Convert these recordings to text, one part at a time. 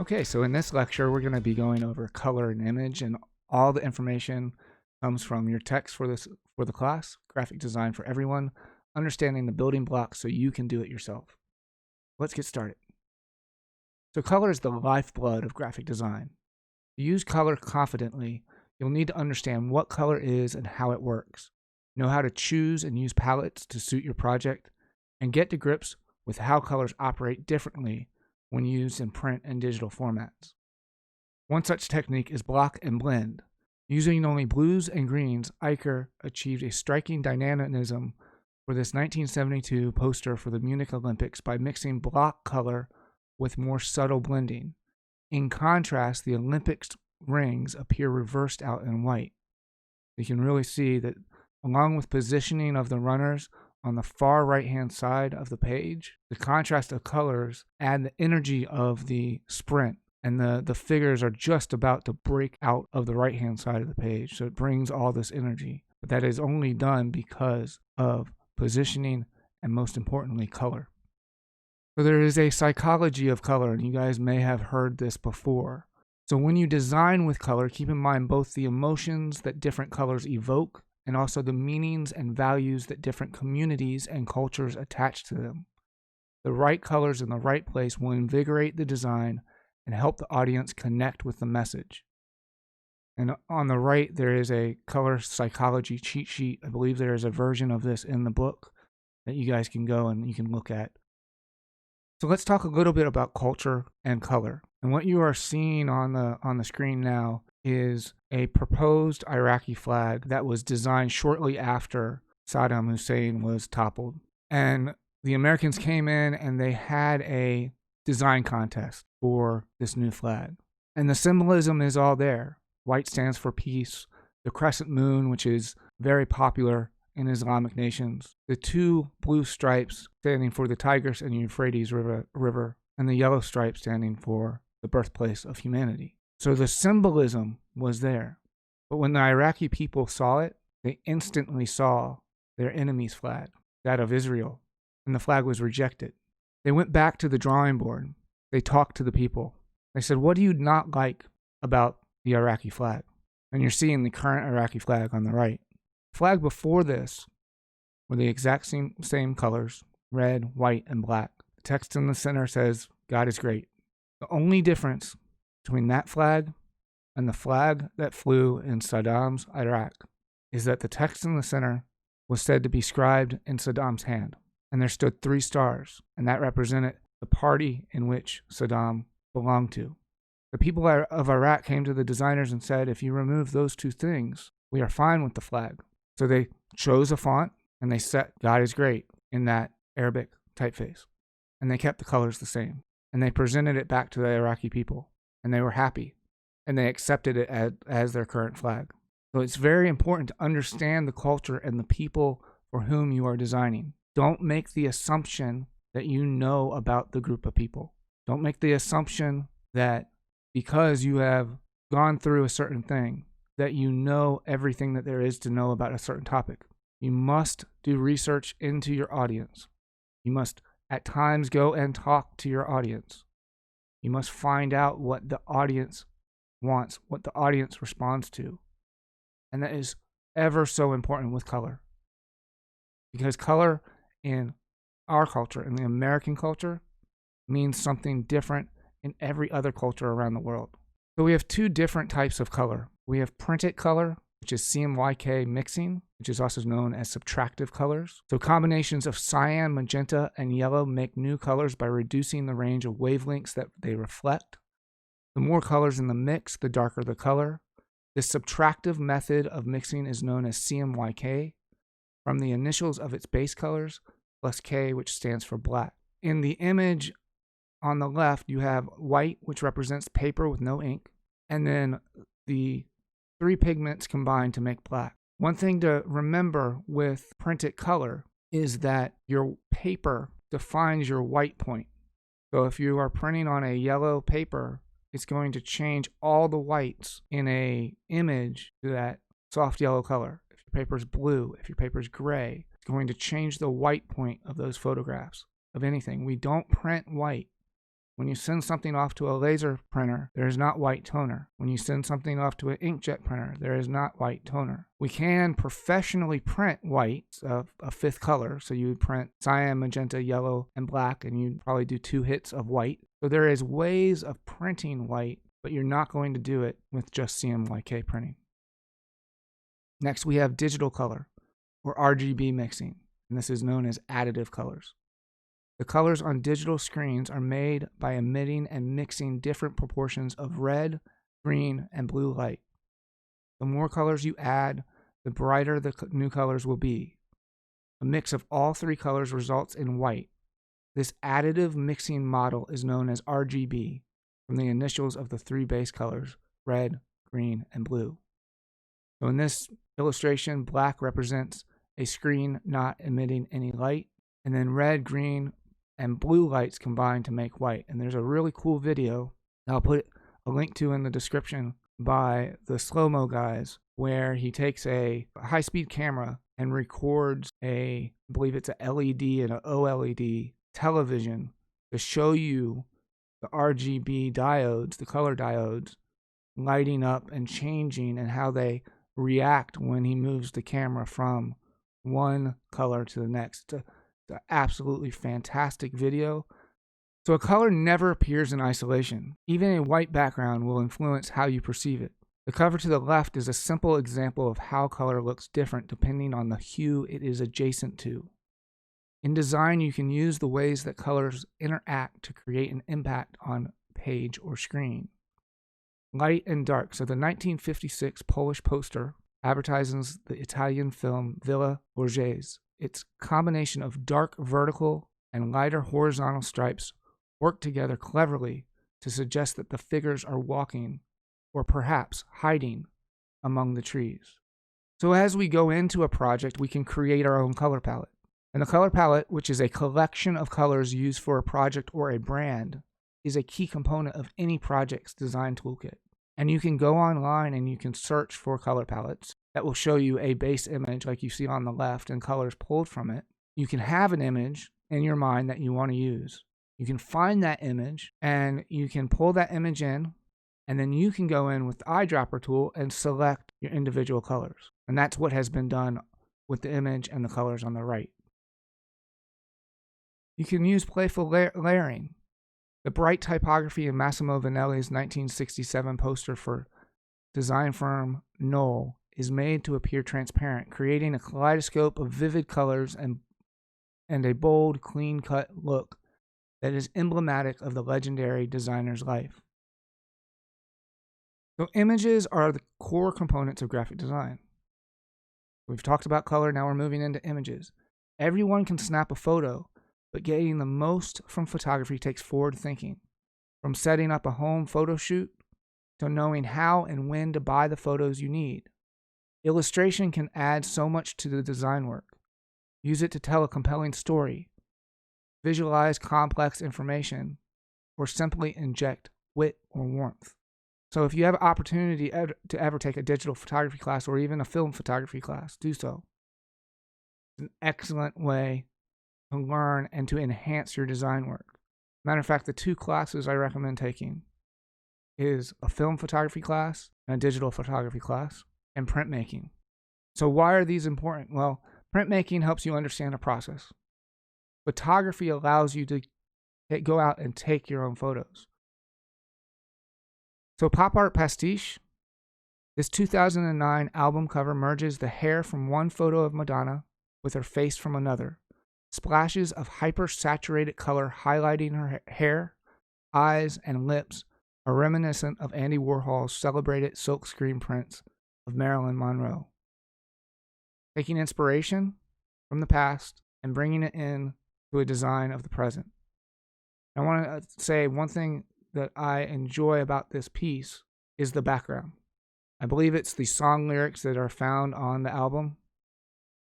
Okay, so in this lecture, we're going to be going over color and image, and all the information comes from your text for the class, graphic design for everyone, understanding the building blocks so you can do it yourself. Let's get started. So color is the lifeblood of graphic design. To use color confidently, you'll need to understand what color is and how it works, know how to choose and use palettes to suit your project, and get to grips with how colors operate differently when used in print and digital formats. One such technique is block and blend. Using only blues and greens, Eicher achieved a striking dynamism for this 1972 poster for the Munich Olympics by mixing block color with more subtle blending. In contrast, the Olympics rings appear reversed out in white. You can really see that along with positioning of the runners on the far right-hand side of the page, the contrast of colors add the energy of the sprint, and the figures are just about to break out of the right-hand side of the page, so it brings all this energy. But that is only done because of positioning and, most importantly, color. So there is a psychology of color, and you guys may have heard this before. So when you design with color, keep in mind both the emotions that different colors evoke and also the meanings and values that different communities and cultures attach to them. The right colors in the right place will invigorate the design and help the audience connect with the message. And on the right, there is a color psychology cheat sheet. I believe there is a version of this in the book that you guys can go and you can look at. So let's talk a little bit about culture and color. And what you are seeing on the screen now is a proposed Iraqi flag that was designed shortly after Saddam Hussein was toppled. And the Americans came in and they had a design contest for this new flag. And the symbolism is all there. White stands for peace. The crescent moon, which is very popular in Islamic nations. The two blue stripes standing for the Tigris and Euphrates River, and the yellow stripe standing for the birthplace of humanity. So the symbolism was there. But when the Iraqi people saw it, they instantly saw their enemy's flag, that of Israel, and the flag was rejected. They went back to the drawing board. They talked to the people. They said, what do you not like about the Iraqi flag? And you're seeing the current Iraqi flag on the right. The flag before this were the exact same colors, red, white, and black. The text in the center says, God is great. The only difference between that flag and the flag that flew in Saddam's Iraq is that the text in the center was said to be scribed in Saddam's hand. And there stood 3 stars, and that represented the party in which Saddam belonged to. The people of Iraq came to the designers and said, if you remove those 2 things, we are fine with the flag. So they chose a font, and they set God is great in that Arabic typeface. And they kept the colors the same. And they presented it back to the Iraqi people, and they were happy, and they accepted it as their current flag. So it's very important to understand the culture and the people for whom you are designing. Don't make the assumption that you know about the group of people. Don't make the assumption that because you have gone through a certain thing, that you know everything that there is to know about a certain topic. You must do research into your audience. You must at times go and talk to your audience. You must find out what the audience wants, what the audience responds to. And that is ever so important with color. Because color in our culture, in the American culture, means something different in every other culture around the world. So we have 2 different types of color. We have printed color, which is CMYK Mixing, which is also known as subtractive colors. So combinations of cyan, magenta, and yellow make new colors by reducing the range of wavelengths that they reflect. The more colors in the mix, the darker the color. This subtractive method of mixing is known as CMYK, from the initials of its base colors, plus K, which stands for black. In the image on the left, you have white, which represents paper with no ink, and then the 3 pigments combined to make black. One thing to remember with printed color is that your paper defines your white point. So if you are printing on a yellow paper, it's going to change all the whites in a image to that soft yellow color. If your paper is blue, if your paper is gray, it's going to change the white point of those photographs of anything. We don't print white. When you send something off to a laser printer, there is not white toner. When you send something off to an inkjet printer, there is not white toner. We can professionally print white, a fifth color. So you would print cyan, magenta, yellow, and black, and you'd probably do 2 hits of white. So there is ways of printing white, but you're not going to do it with just CMYK printing. Next, we have digital color, or RGB mixing, and this is known as additive colors. The colors on digital screens are made by emitting and mixing different proportions of red, green, and blue light. The more colors you add, the brighter the new colors will be. A mix of all 3 colors results in white. This additive mixing model is known as RGB, from the initials of the 3 base colors, red, green, and blue. So in this illustration, black represents a screen not emitting any light, and then red, green, and blue lights combine to make white. And there's a really cool video that I'll put a link to in the description by the slow-mo guys, where he takes a high-speed camera and records I believe it's a LED and an OLED television to show you the RGB diodes, the color diodes, lighting up and changing, and how they react when he moves the camera from one color to the next. It's an absolutely fantastic video. So a color never appears in isolation. Even a white background will influence how you perceive it. The cover to the left is a simple example of how color looks different depending on the hue it is adjacent to. In design, you can use the ways that colors interact to create an impact on page or screen. Light and dark. So the 1956 Polish poster advertises the Italian film Villa Borghese. Its combination of dark vertical and lighter horizontal stripes work together cleverly to suggest that the figures are walking, or perhaps hiding, among the trees. So as we go into a project, we can create our own color palette. And the color palette, which is a collection of colors used for a project or a brand, is a key component of any project's design toolkit. And you can go online and you can search for color palettes that will show you a base image like you see on the left and colors pulled from it. You can have an image in your mind that you want to use. You can find that image and you can pull that image in, and then you can go in with the eyedropper tool and select your individual colors. And that's what has been done with the image and the colors on the right. You can use playful layering. The bright typography in Massimo Vanelli's 1967 poster for design firm Knoll is made to appear transparent, creating a kaleidoscope of vivid colors and a bold, clean-cut look that is emblematic of the legendary designer's life. So images are the core components of graphic design. We've talked about color, now we're moving into images. Everyone can snap a photo, but getting the most from photography takes forward thinking. From setting up a home photo shoot to knowing how and when to buy the photos you need. Illustration can add so much to the design work. Use it to tell a compelling story, visualize complex information, or simply inject wit or warmth. So if you have an opportunity to ever take a digital photography class or even a film photography class, do so. It's an excellent way to learn and to enhance your design work. Matter of fact, the 2 classes I recommend taking is a film photography class and a digital photography class, and printmaking. So why are these important? Well, printmaking helps you understand a process. Photography allows you to go out and take your own photos. So Pop Art Pastiche, this 2009 album cover merges the hair from one photo of Madonna with her face from another. Splashes of hyper-saturated color highlighting her hair, eyes, and lips are reminiscent of Andy Warhol's celebrated silkscreen prints of Marilyn Monroe. Taking inspiration from the past and bringing it in to a design of the present. I want to say one thing that I enjoy about this piece is the background. I believe it's the song lyrics that are found on the album,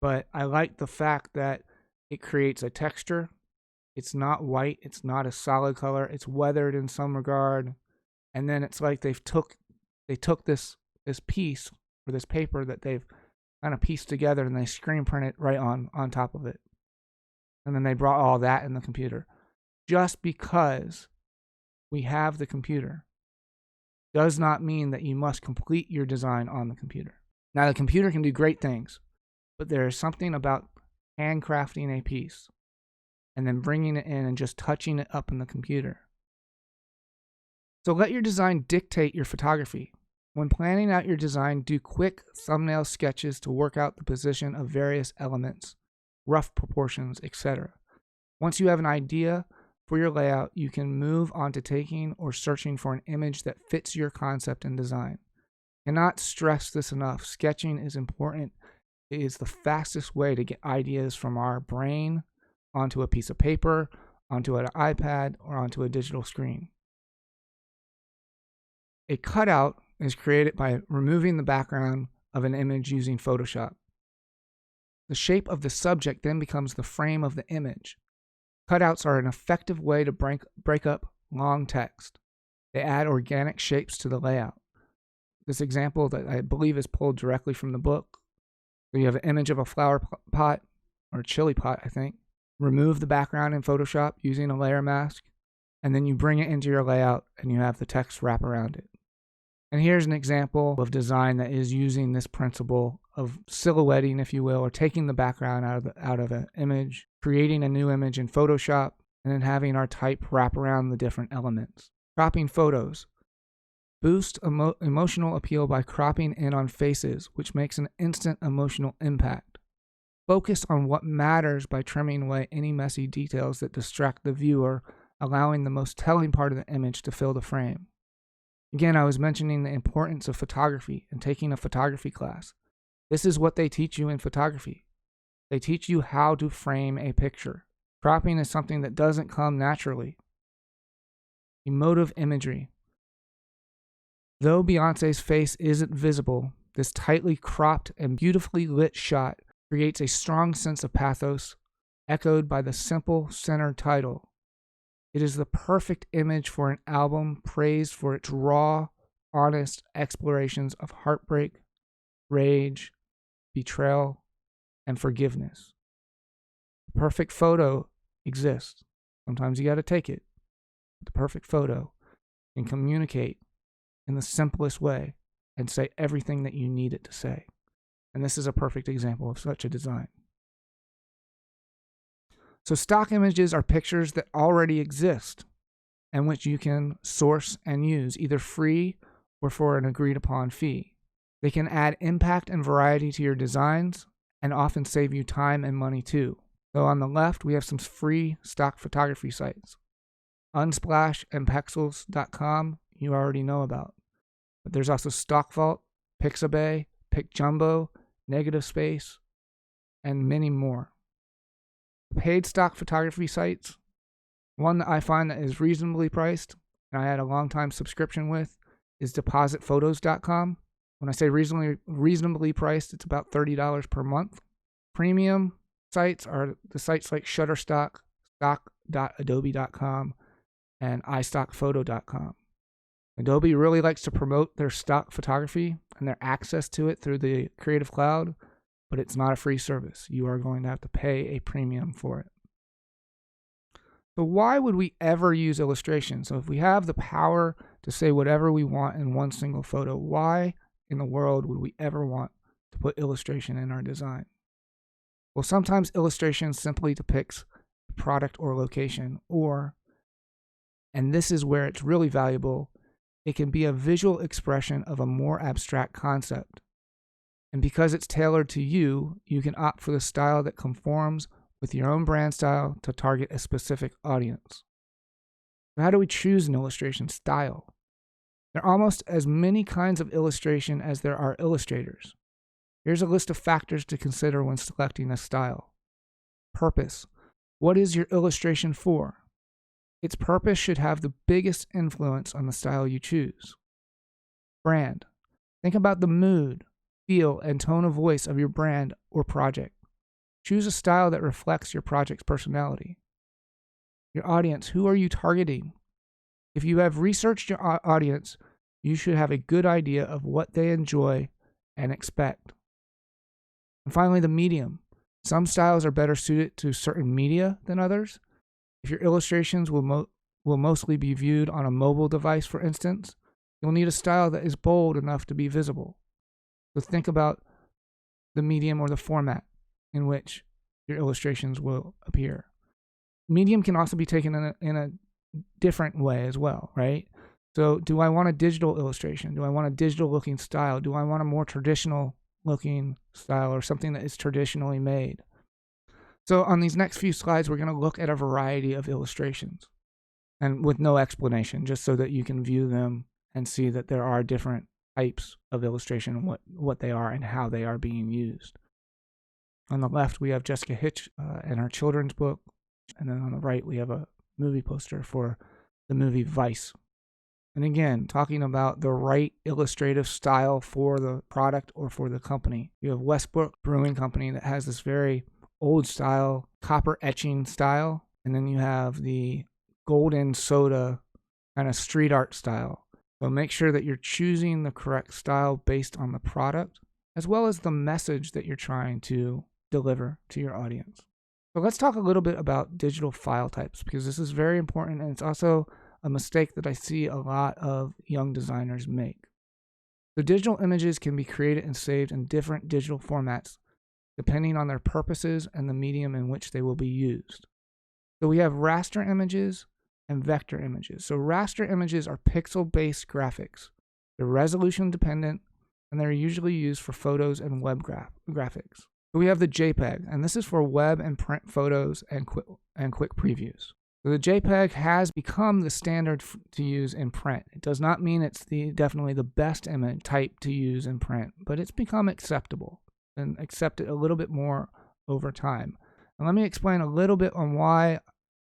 but I like the fact that it creates a texture. It's not white, it's not a solid color, it's weathered in some regard, and then it's like they took this piece or this paper that they've kind of pieced together and they screen print it right on top of it. And then they brought all that in the computer. Just because we have the computer. Does not mean that you must complete your design on the computer. Now, the computer can do great things, but there is something about handcrafting a piece and then bringing it in and just touching it up in the computer. So let your design dictate your photography. When planning out your design, do quick thumbnail sketches to work out the position of various elements, rough proportions, etc. Once you have an idea for your layout, you can move on to taking or searching for an image that fits your concept and design. Cannot stress this enough. Sketching is important. It is the fastest way to get ideas from our brain onto a piece of paper, onto an iPad, or onto a digital screen. A cutout is created by removing the background of an image using Photoshop. The shape of the subject then becomes the frame of the image. Cutouts are an effective way to break up long text. They add organic shapes to the layout. This example that I believe is pulled directly from the book. So you have an image of a flower pot, or a chili pot, I think. Remove the background in Photoshop using a layer mask, and then you bring it into your layout and you have the text wrap around it. And here's an example of design that is using this principle of silhouetting, if you will, or taking the background out of an image, creating a new image in Photoshop, and then having our type wrap around the different elements. Cropping photos. Boost emotional appeal by cropping in on faces, which makes an instant emotional impact. Focus on what matters by trimming away any messy details that distract the viewer, allowing the most telling part of the image to fill the frame. Again, I was mentioning the importance of photography and taking a photography class. This is what they teach you in photography. They teach you how to frame a picture. Cropping is something that doesn't come naturally. Emotive imagery. Though Beyoncé's face isn't visible, this tightly cropped and beautifully lit shot creates a strong sense of pathos, echoed by the simple center title. It is the perfect image for an album praised for its raw, honest explorations of heartbreak, rage, betrayal, and forgiveness. The perfect photo exists. Sometimes you got to take it. But the perfect photo can communicate in the simplest way and say everything that you need it to say. And this is a perfect example of such a design. So stock images are pictures that already exist and which you can source and use either free or for an agreed upon fee. They can add impact and variety to your designs and often save you time and money too. So on the left, we have some free stock photography sites. Unsplash and Pexels.com you already know about. But there's also StockVault, Pixabay, PicJumbo, Negative Space, and many more. Paid stock photography sites, one that I find that is reasonably priced and I had a long time subscription with, is depositphotos.com. When I say reasonably priced, it's about $30 per month. Premium sites are the sites like Shutterstock, stock.adobe.com, and iStockPhoto.com. Adobe really likes to promote their stock photography and their access to it through the Creative Cloud, but it's not a free service. You are going to have to pay a premium for it. So why would we ever use illustration? So if we have the power to say whatever we want in one single photo, why in the world would we ever want to put illustration in our design? Well, sometimes illustration simply depicts a product or location, or, and this is where it's really valuable, it can be a visual expression of a more abstract concept. And because it's tailored to you, you can opt for the style that conforms with your own brand style to target a specific audience. So how do we choose an illustration style? There are almost as many kinds of illustration as there are illustrators. Here's a list of factors to consider when selecting a style. Purpose. What is your illustration for? Its purpose should have the biggest influence on the style you choose. Brand. Think about the mood, feel, and tone of voice of your brand or project. Choose a style that reflects your project's personality. Your audience. Who are you targeting? If you have researched your audience, you should have a good idea of what they enjoy and expect. And finally, the medium. Some styles are better suited to certain media than others. If your illustrations will will mostly be viewed on a mobile device, for instance, you'll need a style that is bold enough to be visible. So think about the medium or the format in which your illustrations will appear. Medium can also be taken in a different way as well, right? So do I want a digital illustration? Do I want a digital looking style? Do I want a more traditional looking style or something that is traditionally made? So on these next few slides, we're going to look at a variety of illustrations and with no explanation, just so that you can view them and see that there are different types of illustration and what they are and how they are being used. On the left, we have Jessica Hitch and her children's book. And then on the right, we have a movie poster for the movie Vice. And again, talking about the right illustrative style for the product or for the company. You have Westbrook Brewing Company that has this very old style, copper etching style. And then you have the golden soda kind of street art style. So make sure that you're choosing the correct style based on the product, as well as the message that you're trying to deliver to your audience. So let's talk a little bit about digital file types, because this is very important, and it's also a mistake that I see a lot of young designers make. The digital images can be created and saved in different digital formats depending on their purposes and the medium in which they will be used. So we have raster images and vector images. So raster images are pixel-based graphics. They're resolution dependent, and they're usually used for photos and web graphics. So we have the JPEG, and this is for web and print photos and quick previews. So the JPEG has become the standard to use in print. It does not mean it's definitely the best image type to use in print, but it's become acceptable and accepted a little bit more over time. And let me explain a little bit on why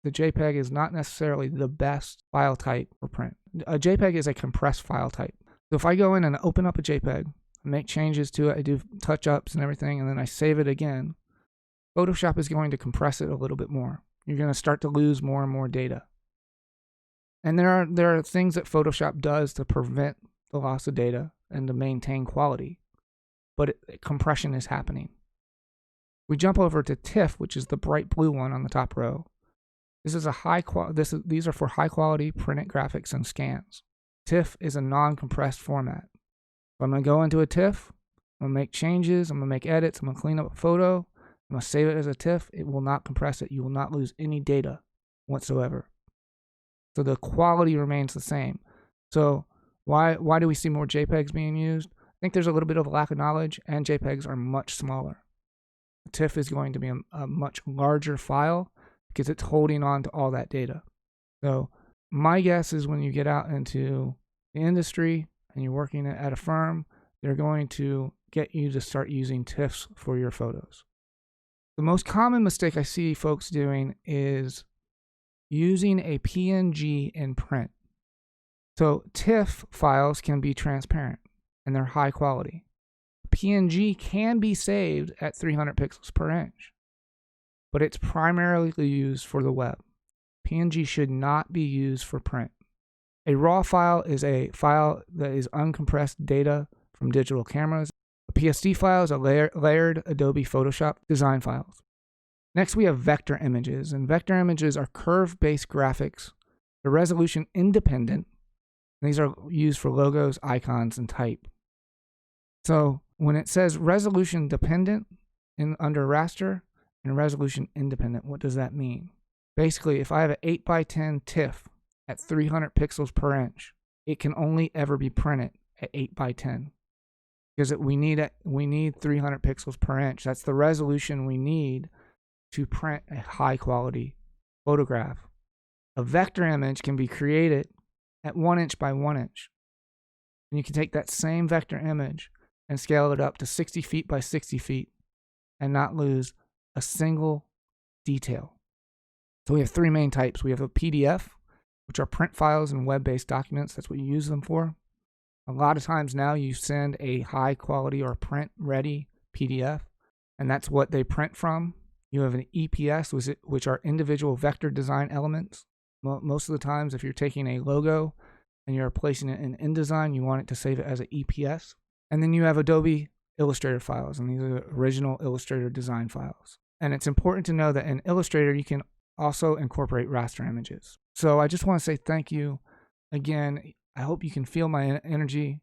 the JPEG is not necessarily the best file type for print. A JPEG is a compressed file type. So if I go in and open up a JPEG, make changes to it, I do touch-ups and everything, and then I save it again, Photoshop is going to compress it a little bit more. You're going to start to lose more and more data. And there are things that Photoshop does to prevent the loss of data and to maintain quality, but compression is happening. We jump over to TIFF, which is the bright blue one on the top row. This is these are for high quality printed graphics and scans. TIFF is a non-compressed format. So I'm going to go into a TIFF, I'm going to make changes, I'm going to make edits, I'm going to clean up a photo, I'm going to save it as a TIFF. It will not compress it. You will not lose any data whatsoever. So the quality remains the same. So why do we see more JPEGs being used? I think there's a little bit of a lack of knowledge, and JPEGs are much smaller. The TIFF is going to be a much larger file because it's holding on to all that data. So my guess is when you get out into the industry and you're working at a firm, they're going to get you to start using TIFFs for your photos. The most common mistake I see folks doing is using a PNG in print. So TIFF files can be transparent and they're high quality. PNG can be saved at 300 pixels per inch, but it's primarily used for the web. PNG should not be used for print. A RAW file is a file that is uncompressed data from digital cameras. A PSD file is a layered Adobe Photoshop design files. Next, we have vector images, and vector images are curve-based graphics. They're resolution independent, and these are used for logos, icons, and type. So when it says resolution dependent under raster and resolution independent, what does that mean? Basically, if I have an 8x10 TIFF at 300 pixels per inch, it can only ever be printed at 8x10 because we need 300 pixels per inch. That's the resolution we need to print a high quality photograph. A vector image can be created at 1 inch by 1 inch. And you can take that same vector image and scale it up to 60 feet by 60 feet and not lose a single detail. So we have three main types. We have a PDF, which are print files and web-based documents. That's what you use them for. A lot of times now you send a high quality or print-ready PDF, and that's what they print from. You have an EPS, which are individual vector design elements. Most of the times, if you're taking a logo and you're placing it in InDesign, you want it to save it as an EPS. And then you have Adobe Illustrator files, and these are the original Illustrator design files. And it's important to know that in Illustrator, you can also incorporate raster images. So I just want to say thank you again. I hope you can feel my energy.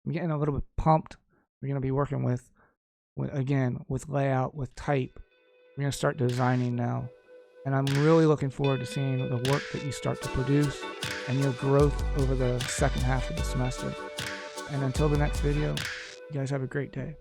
I'm getting a little bit pumped. We're going to be working with layout, with type. We're going to start designing now. And I'm really looking forward to seeing the work that you start to produce and your growth over the second half of the semester. And until the next video, you guys have a great day.